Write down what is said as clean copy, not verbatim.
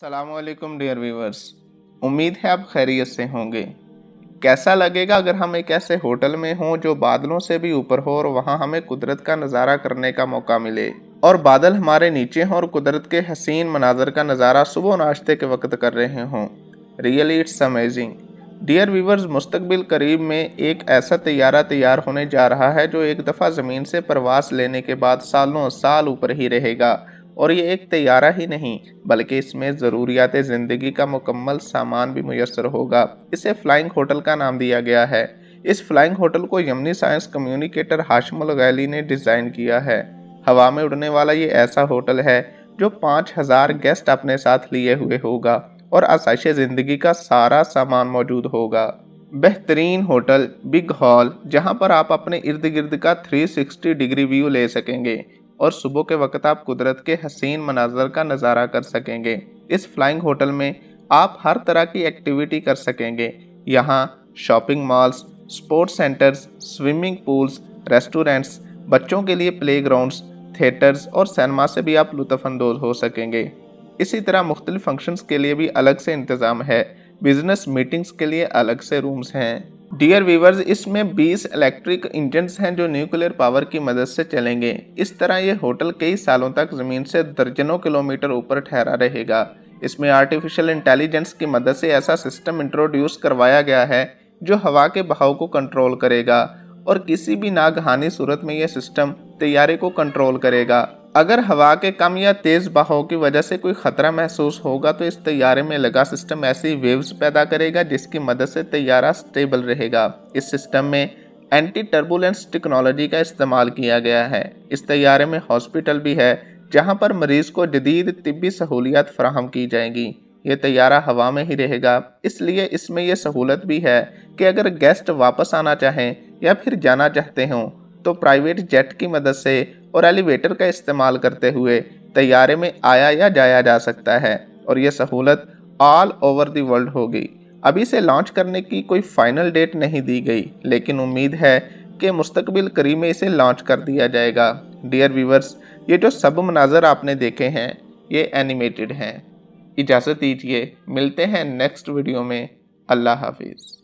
अस्सलामुअलैकुम dear viewers. उम्मीद है आप खैरियत से होंगे। कैसा लगेगा अगर हम एक ऐसे होटल में हों जो बादलों से भी ऊपर हो और वहां हमें कुदरत का नज़ारा करने का मौका मिले और बादल हमारे नीचे हों और कुदरत के हसीन मनाजर का नज़ारा सुबह नाश्ते के वक्त कर रहे हों। Really it's amazing. Dear viewers, मुस्तकबिल करीब में एक ऐसा तैयारा तैयार होने जा रहा है जो एक दफ़ा ज़मीन से प्रवास लेने के बाद सालों साल ऊपर ही रहेगा। और ये एक तैयारा ही नहीं बल्कि इसमें ज़रूरियात ज़िंदगी का मुकम्मल सामान भी मुयस्सर होगा। इसे फ्लाइंग होटल का नाम दिया गया है। इस फ्लाइंग होटल को यमनी साइंस कम्युनिकेटर हाशिमुल गैली ने डिज़ाइन किया है। हवा में उड़ने वाला ये ऐसा होटल है जो 5000 गेस्ट अपने साथ लिए हुए होगा और आसाइश ज़िंदगी का सारा सामान मौजूद होगा। बेहतरीन होटल, बिग हॉल, जहां पर आप अपने इर्द गिर्द का 360 डिग्री व्यू ले सकेंगे और सुबह के वक्त आप कुदरत के हसीन मनाजर का नज़ारा कर सकेंगे। इस फ्लाइंग होटल में आप हर तरह की एक्टिविटी कर सकेंगे। यहाँ shopping malls, sports centres, swimming pools, restaurants, बच्चों के लिए प्लेग्राउंड्स, थिएटर्स और सिनेमा से भी आप लुत्फ़अंदोज़ हो सकेंगे। इसी तरह मुख्तलिफ फंक्शंस के लिए भी अलग से इंतज़ाम है। बिजनेस मीटिंग्स के लिए अलग से रूम्स हैं। डियर वीवर्स, इसमें 20 इलेक्ट्रिक इंजन्स हैं जो न्यूक्लियर पावर की मदद से चलेंगे। इस तरह ये होटल कई सालों तक ज़मीन से दर्जनों किलोमीटर ऊपर ठहरा रहेगा। इसमें आर्टिफिशियल इंटेलिजेंस की मदद से ऐसा सिस्टम इंट्रोड्यूस करवाया गया है जो हवा के बहाव को कंट्रोल करेगा और किसी भी नागहानी सूरत में यह सिस्टम तैयारे को कंट्रोल करेगा। अगर हवा के कम या तेज़ बहाव की वजह से कोई ख़तरा महसूस होगा तो इस तैयारे में लगा सिस्टम ऐसी वेव्स पैदा करेगा जिसकी मदद से तैयारा स्टेबल रहेगा। इस सिस्टम में एंटी टर्बुलेंस टेक्नोलॉजी का इस्तेमाल किया गया है। इस तैयारे में हॉस्पिटल भी है जहां पर मरीज़ को जदीद तिब्बी सहूलियात फराहम की जाएंगी। ये तैयारा हवा में ही रहेगा, इसलिए इसमें यह सहूलत भी है कि अगर गेस्ट वापस आना चाहें या फिर जाना चाहते हों तो प्राइवेट जेट की मदद से और एलिवेटर का इस्तेमाल करते हुए तैयारे में आया या जाया जा सकता है और यह सहूलत ऑल ओवर द वर्ल्ड होगी। अभी से लॉन्च करने की कोई फाइनल डेट नहीं दी गई, लेकिन उम्मीद है कि मुस्तकबिल करीब में इसे लॉन्च कर दिया जाएगा। डियर व्यूवर्स, ये जो सब मनाजर आपने देखे हैं ये एनिमेटेड हैं। इजाज़त दीजिए, मिलते हैं नेक्स्ट वीडियो में। अल्लाह हाफिज़।